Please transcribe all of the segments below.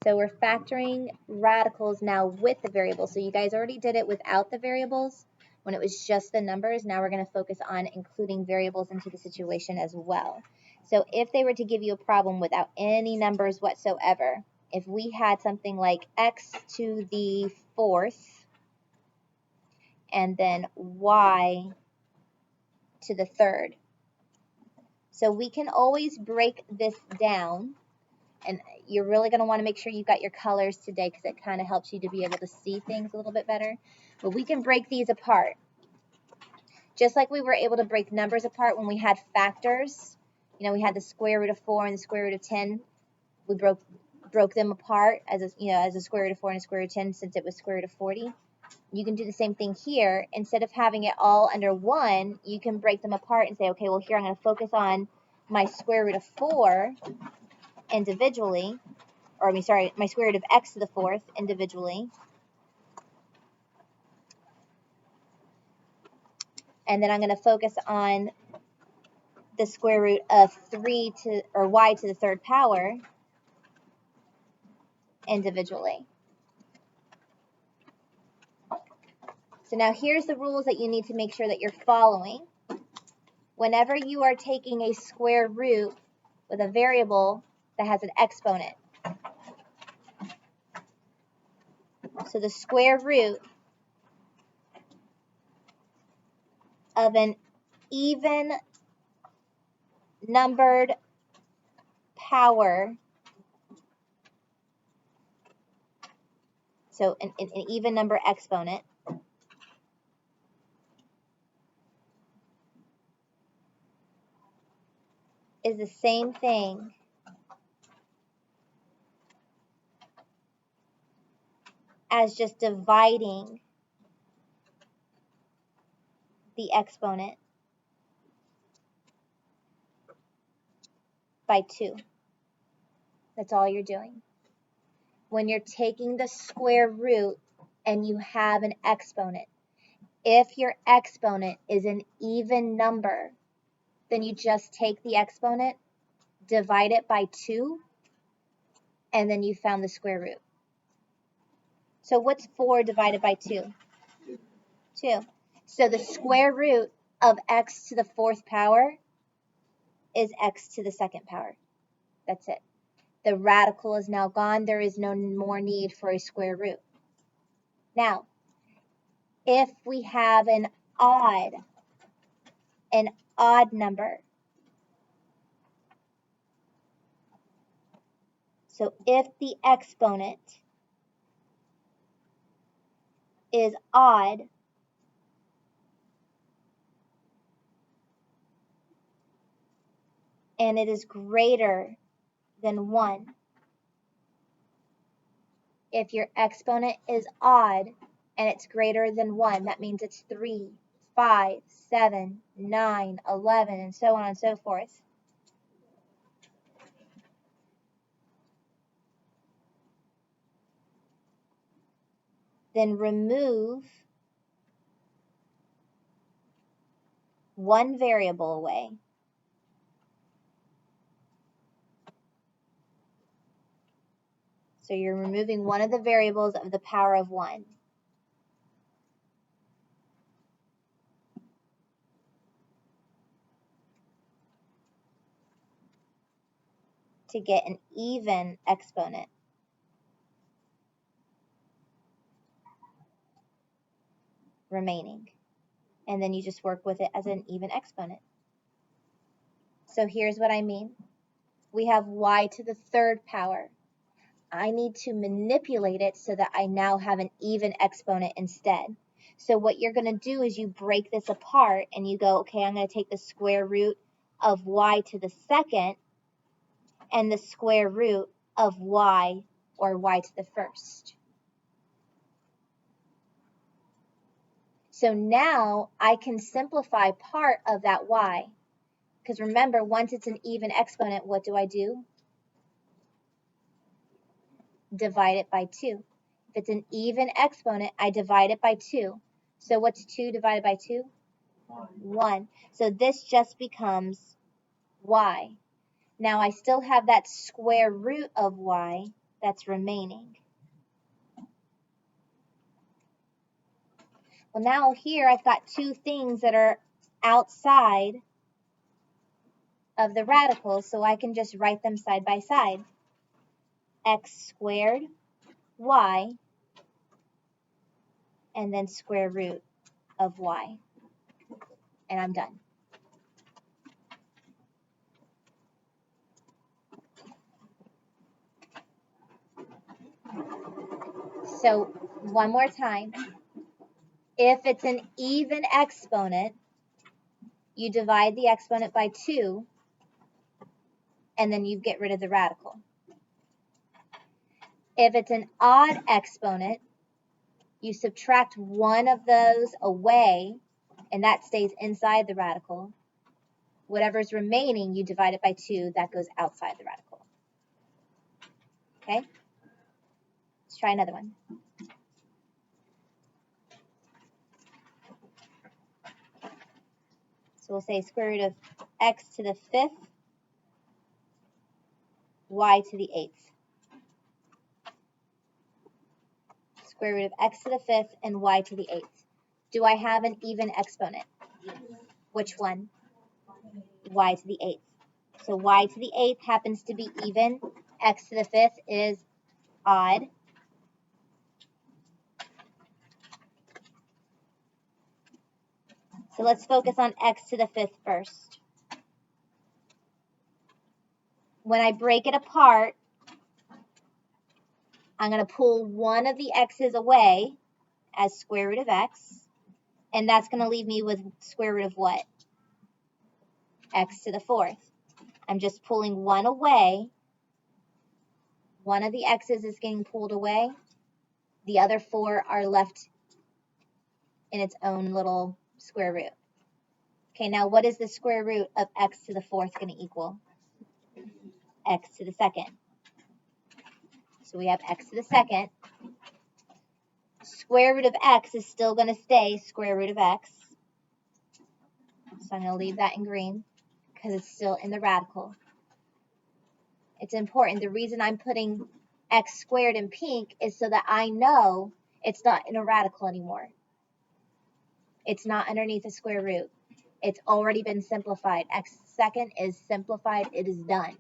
So we're factoring radicals now with the variables. So you guys already did it without the variables when it was just the numbers. Now we're going to focus on including variables into the situation as well. So if they were to give you a problem without any numbers whatsoever, if we had something like x to the fourth and then y to the third. So we can always break this down. And you're really going to want to make sure you've got your colors today because it kind of helps you to be able to see things a little bit better. But we can break these apart. Just like we were able to break numbers apart when we had factors. You know, we had the square root of 4 and the square root of 10. We broke them apart as a square root of 4 and a square root of 10 since it was square root of 40. You can do the same thing here. Instead of having it all under 1, you can break them apart and say, okay, well, here I'm going to focus on my square root of 4 individually, or my square root of x to the fourth individually. And then I'm going to focus on the square root of y to the third power individually. So now here's the rules that you need to make sure that you're following. Whenever you are taking a square root with a variable that has an exponent, so the square root of an even numbered power, so an even number exponent, is the same thing as just dividing the exponent by 2. That's all you're doing. When you're taking the square root and you have an exponent, if your exponent is an even number, then you just take the exponent, divide it by 2, and then you found the square root. So what's 4 divided by 2? 2. So the square root of x to the fourth power is x to the second power. That's it. The radical is now gone. There is no more need for a square root. Now, if we have an odd number, so if the exponent is odd, and it is greater than 1. If your exponent is odd and it's greater than 1, that means it's 3, 5, 7, 9, 11, and so on and so forth. Then remove one variable away. So you're removing one of the variables of the power of 1. To get an even exponent. Remaining. And then you just work with it as an even exponent. So here's what I mean. We have y to the third power. I need to manipulate it so that I now have an even exponent instead. So what you're going to do is you break this apart and you go, okay, I'm going to take the square root of y to the second and the square root of y, or y to the first. So now I can simplify part of that y. Because remember, once it's an even exponent, what do I do? Divide it by 2. If it's an even exponent, I divide it by 2. So what's 2 divided by 2? 1. So this just becomes y. Now I still have that square root of y, that's remaining. Well, now here I've got two things that are outside of the radicals, so I can just write them side by side. X squared y, and then square root of y. And I'm done. So one more time. If it's an even exponent, you divide the exponent by 2, and then you get rid of the radical. If it's an odd exponent, you subtract one of those away, and that stays inside the radical. Whatever's remaining, you divide it by 2, that goes outside the radical. Okay? Let's try another one. So we'll say square root of x to the 5th, y to the 8th. Square root of x to the 5th and y to the 8th. Do I have an even exponent? Yes. Which one? Y to the 8th. So y to the 8th happens to be even. X to the 5th is odd. So let's focus on x to the 5th first. When I break it apart, I'm going to pull one of the x's away as square root of x, and that's going to leave me with square root of what? X to the 4th. I'm just pulling one away. One of the x's is getting pulled away. The other 4 are left in its own little square root. Okay, now what is the square root of x to the 4th going to equal? X to the 2nd. So we have x to the 2nd. Square root of x is still going to stay square root of x. So I'm going to leave that in green because it's still in the radical. It's important. The reason I'm putting x squared in pink is so that I know it's not in a radical anymore. It's not underneath a square root. It's already been simplified. X second is simplified. It is done.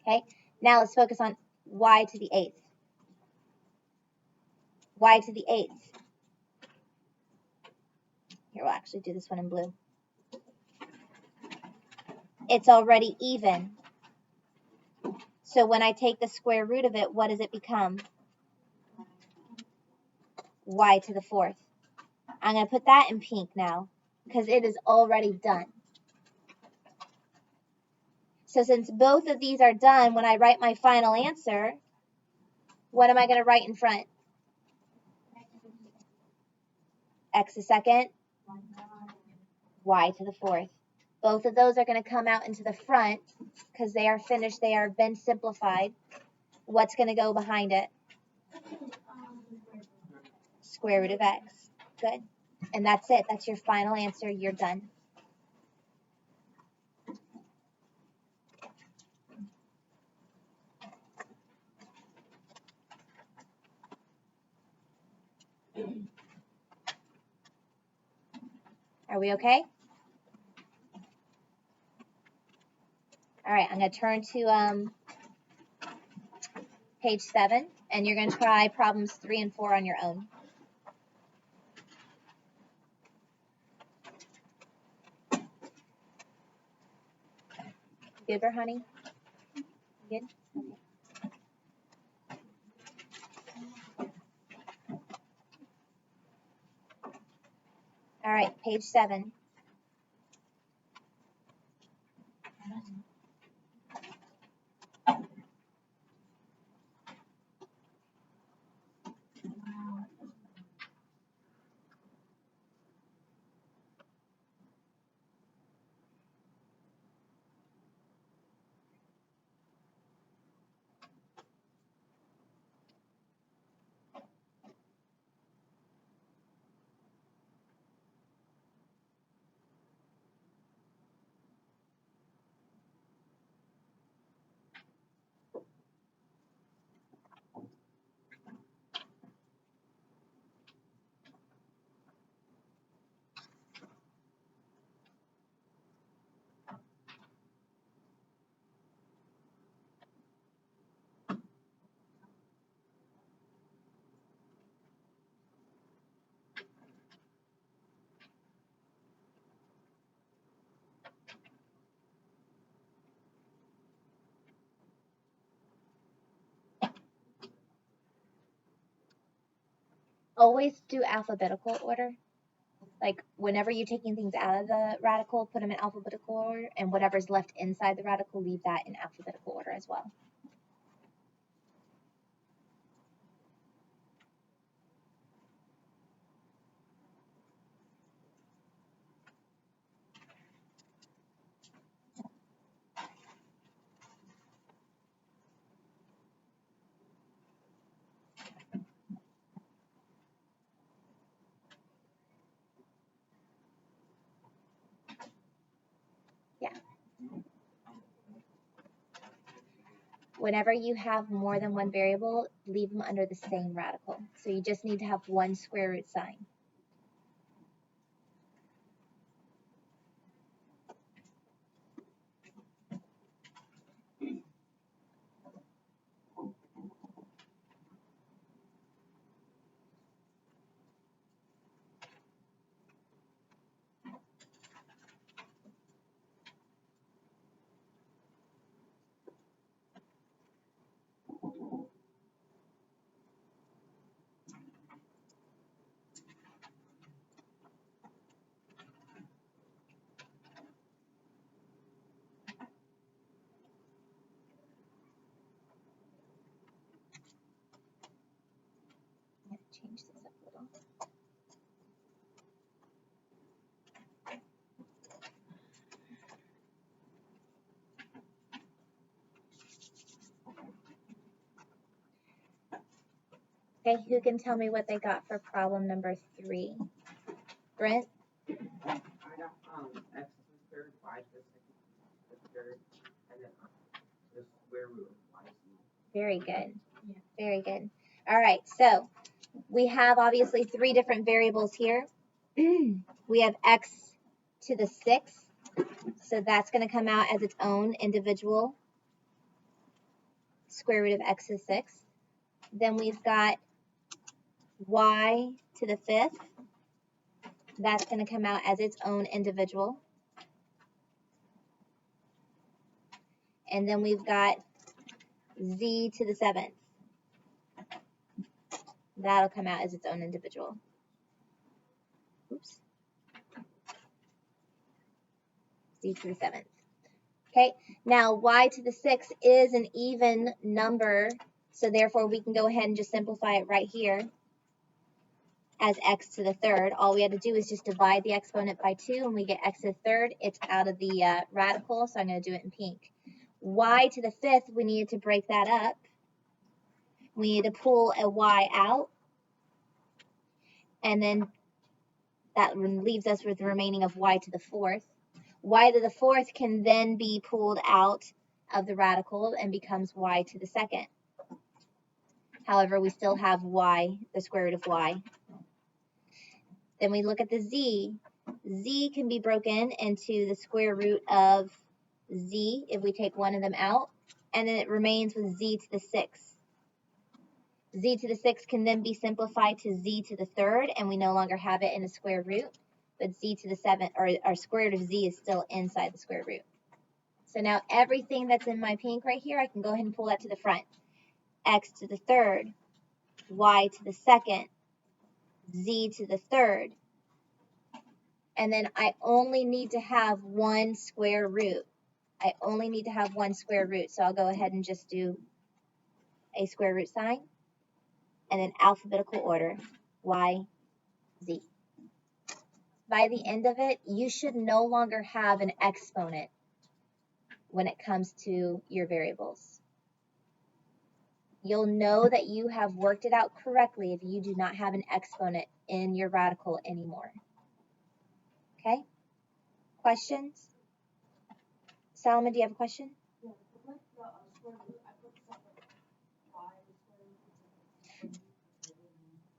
Okay, now let's focus on y to the 8th. Y to the 8th. Here, we'll actually do this one in blue. It's already even. So when I take the square root of it, what does it become? Y to the 4th. I'm going to put that in pink now because it is already done. So since both of these are done, when I write my final answer, what am I going to write in front? X to the 2nd, y to the 4th. Both of those are going to come out into the front because they are finished. They are been simplified. What's going to go behind it? Square root of x. Good. And that's it. That's your final answer. You're done. Are we okay? All right, I'm going to turn to page 7, and you're going to try problems 3 and 4 on your own. Good, honey? Good? Okay. All right, page 7. Always do alphabetical order. Like whenever you're taking things out of the radical, put them in alphabetical order, and whatever's left inside the radical, leave that in alphabetical order as well. Yeah. Whenever you have more than one variable, leave them under the same radical. So you just need to have one square root sign. Change this up a little. Okay, who can tell me what they got for problem number 3? Brent? I got x to the third, y to the third, and then the square root of y. Very good. Yeah. Very good. All right, so we have obviously 3 different variables here. We have x to the 6th, so that's going to come out as its own individual square root of x to the 6th. Then we've got y to the 5th. That's going to come out as its own individual. And then we've got z to the 7th. That'll come out as its own individual. Oops. Z to the 7th. Okay, now y to the 6th is an even number, so therefore we can go ahead and just simplify it right here as x to the 3rd. All we had to do is just divide the exponent by 2, and we get x to the 3rd. It's out of the radical, so I'm going to do it in pink. Y to the 5th, we needed to break that up. We need to pull a y out, and then that leaves us with the remaining of y to the 4th. Y to the 4th can then be pulled out of the radical and becomes y to the 2nd. However, we still have y, the square root of y. Then we look at the z. Z can be broken into the square root of z if we take one of them out, and then it remains with z to the 6th. Z to the 6th can then be simplified to z to the 3rd, and we no longer have it in a square root, but z to the 7th, or our square root of z is still inside the square root. So now everything that's in my pink right here, I can go ahead and pull that to the front. X to the 3rd, y to the 2nd, z to the 3rd, and then I only need to have one square root. I only need to have one square root, so I'll go ahead and just do a square root sign, and then alphabetical order, y, z. By the end of it, you should no longer have an exponent when it comes to your variables. You'll know that you have worked it out correctly if you do not have an exponent in your radical anymore. Okay? Questions? Salma, do you have a question?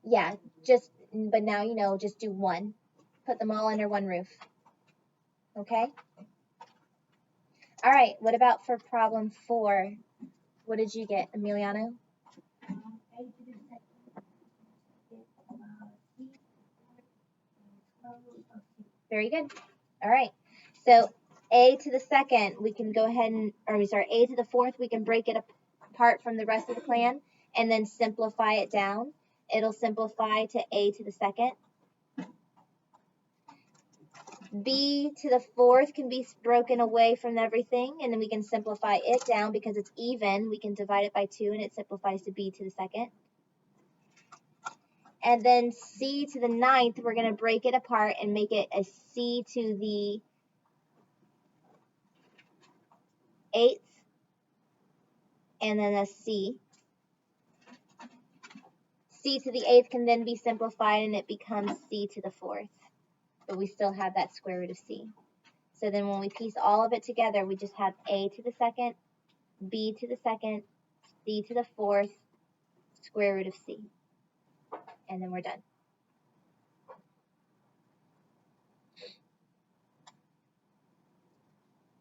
Yeah, but now you know, just do one. Put them all under one roof. Okay? All right, what about for problem 4? What did you get, Emiliano? Very good. All right. So a to the 2nd, we can go ahead and, a to the 4th, we can break it apart from the rest of the plan and then simplify it down. It'll simplify to a to the second. B to the fourth can be broken away from everything, and then we can simplify it down because it's even. We can divide it by 2, and it simplifies to b to the second. And then c to the ninth, we're going to break it apart and make it a c to the eighth, and then a c. C to the eighth can then be simplified, and it becomes c to the fourth. But we still have that square root of c. So then when we piece all of it together, we just have a to the second, b to the second, c to the fourth, square root of c. And then we're done.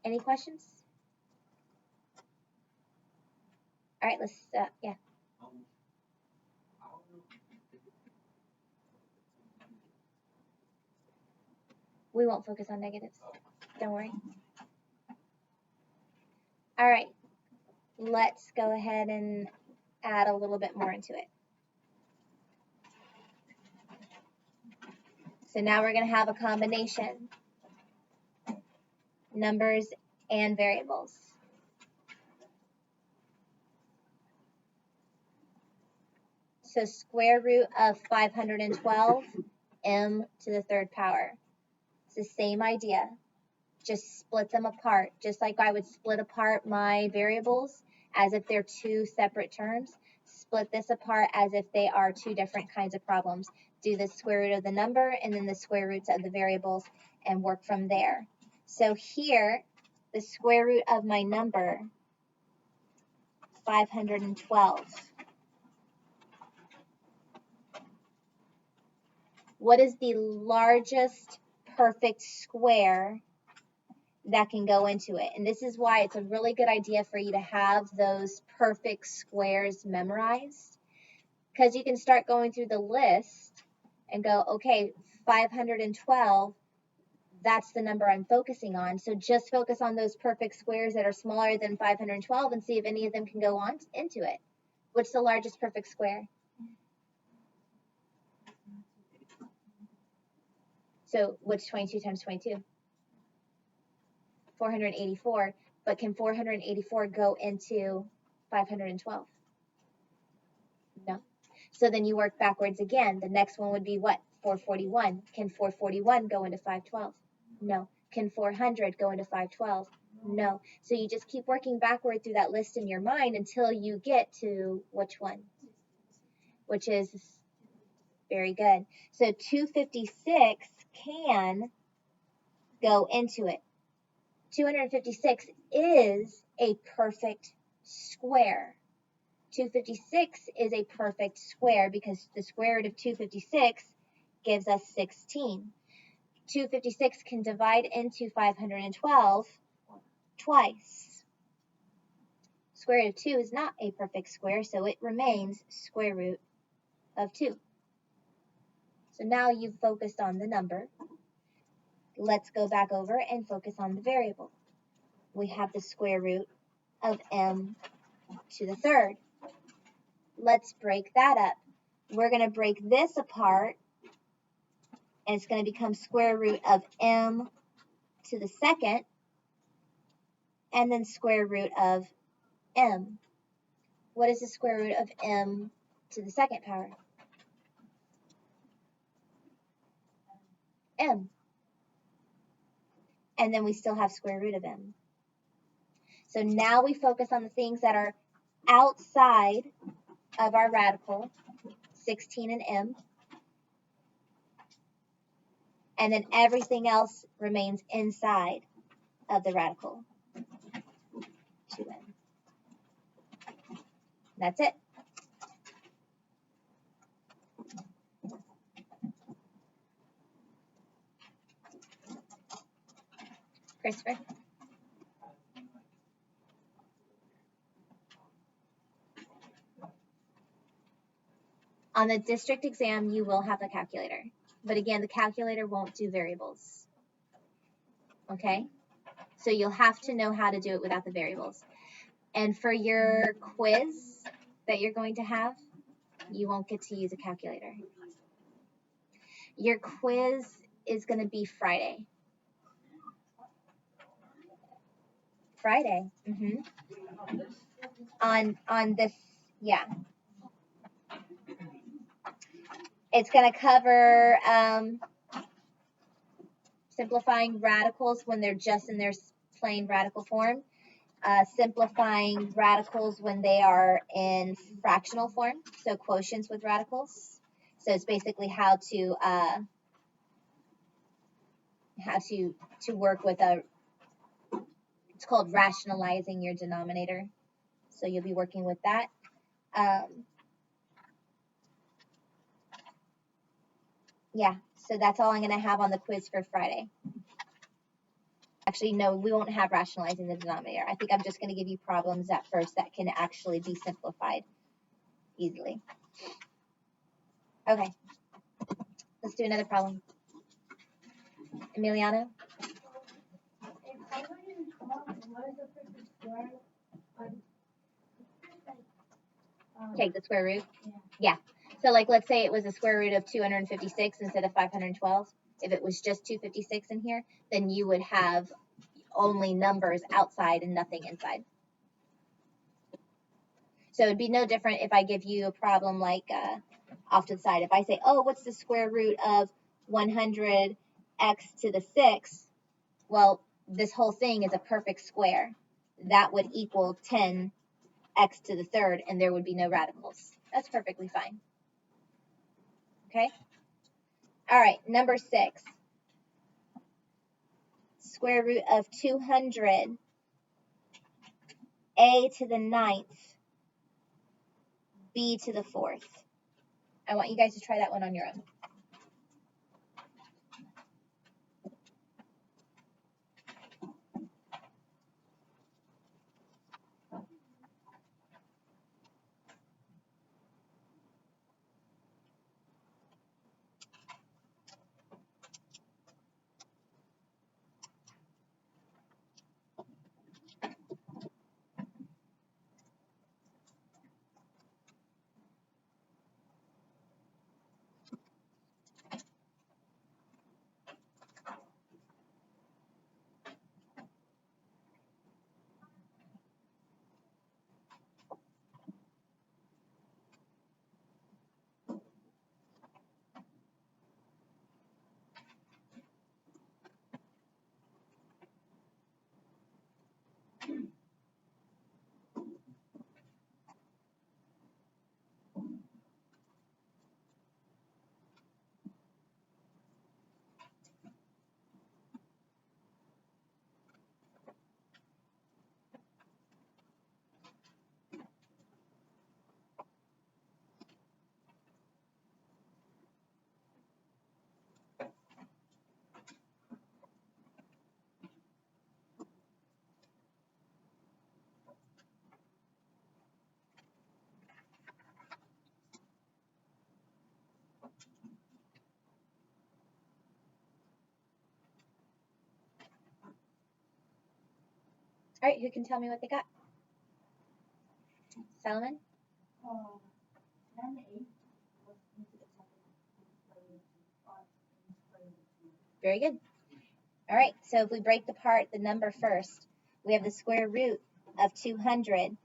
Any questions? All right, let's, yeah. We won't focus on negatives. Don't worry. All right, let's go ahead and add a little bit more into it. So now we're going to have a combination, numbers and variables. So square root of 512, m to the third power. It's the same idea. Just split them apart, just like I would split apart my variables as if they're two separate terms. Split this apart as if they are two different kinds of problems. Do the square root of the number and then the square roots of the variables and work from there. So here, the square root of my number, 512. What is the largest perfect square that can go into it? And this is why it's a really good idea for you to have those perfect squares memorized, because you can start going through the list and go, okay, 512, that's the number I'm focusing on. So just focus on those perfect squares that are smaller than 512 and see if any of them can go on into it. What's the largest perfect square? So what's 22 times 22? 484. But can 484 go into 512? No. So then you work backwards again. The next one would be what? 441. Can 441 go into 512? No. Can 400 go into 512? No. So you just keep working backward through that list in your mind until you get to which one? Which is very good. So 256 can go into it. 256 is a perfect square. 256 is a perfect square because the square root of 256 gives us 16. 256 can divide into 512 twice. Square root of 2 is not a perfect square, so it remains square root of 2. So now you've focused on the number. Let's go back over and focus on the variable. We have the square root of m to the third. Let's break that up. We're going to break this apart, and it's going to become square root of m to the second, and then square root of m. What is the square root of m to the second power? M. And then we still have square root of m. So now we focus on the things that are outside of our radical, 16 and m. And then everything else remains inside of the radical, 2m. That's it. Christopher? On the district exam, you will have a calculator. But again, the calculator won't do variables. Okay? So you'll have to know how to do it without the variables. And for your quiz that you're going to have, You won't get to use a calculator. Your quiz is going to be Friday. Friday. On this, yeah. It's going to cover simplifying radicals when they're just in their plain radical form, simplifying radicals when they are in fractional form, so quotients with radicals. So it's basically how to work with a, it's called rationalizing your denominator. So you'll be working with that. Yeah, so that's all I'm going to have on the quiz for Friday. Actually, no, we won't have rationalizing the denominator. I think I'm just going to give you problems at first that can actually be simplified easily. Okay, let's do another problem. Emiliano? Take the square root? Yeah. So like, let's say it was a square root of 256 instead of 512. If it was just 256 in here, then you would have only numbers outside and nothing inside. So it'd be no different if I give you a problem like off to the side. If I say, oh, what's the square root of 100x to the 6? Well, this whole thing is a perfect square. That would equal 10x to the third, and there would be no radicals. That's perfectly fine. Okay? All right, number 6. Square root of 200, a to the 9th, b to the 4th. I want you guys to try that one on your own. All right, who can tell me what they got? Solomon? Very good. All right, so if we break apart the number first, we have the square root of 200.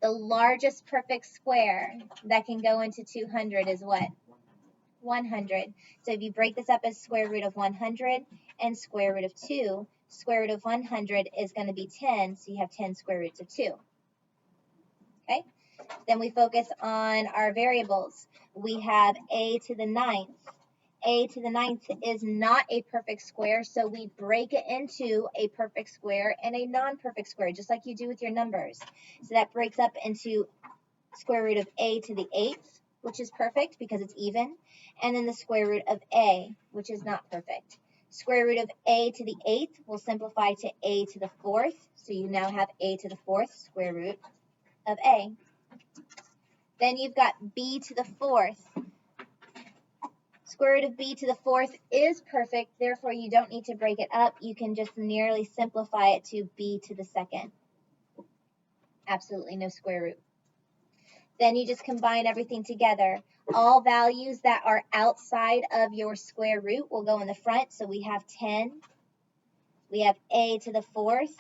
The largest perfect square that can go into 200 is what? 100. So if you break this up as square root of 100 and square root of 2, square root of 100 is going to be 10, so you have 10 square roots of 2. Okay? Then we focus on our variables. We have a to the 9th. A to the 9th is not a perfect square, so we break it into a perfect square and a non-perfect square, just like you do with your numbers. So that breaks up into square root of a to the 8th, which is perfect because it's even, and then the square root of a, which is not perfect. Square root of a to the 8th will simplify to a to the 4th, so you now have a to the 4th, square root of a. Then you've got b to the 4th. Square root of b to the 4th is perfect, therefore you don't need to break it up. You can just nearly simplify it to b to the 2nd. Absolutely no square root. Then you just combine everything together. All values that are outside of your square root will go in the front. So we have 10, we have a to the fourth,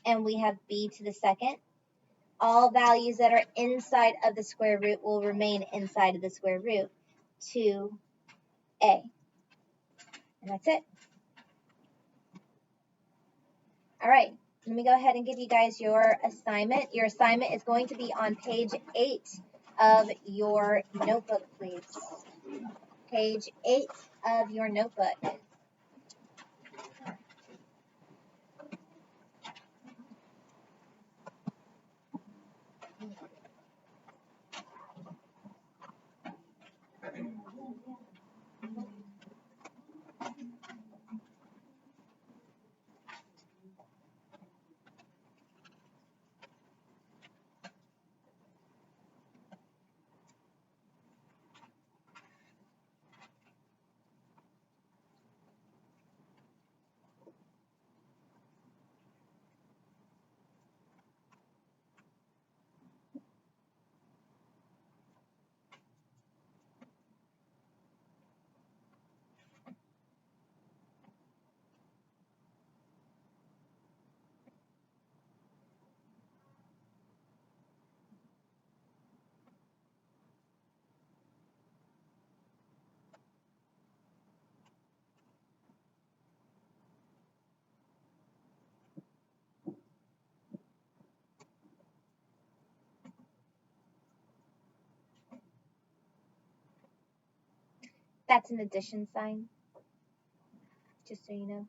and we have b to the second. All values that are inside of the square root will remain inside of the square root, 2a. And that's it. All right, let me go ahead and give you guys your assignment. Your assignment is going to be on page 8 of your notebook, please. Page 8 of your notebook. That's an addition sign, just so you know.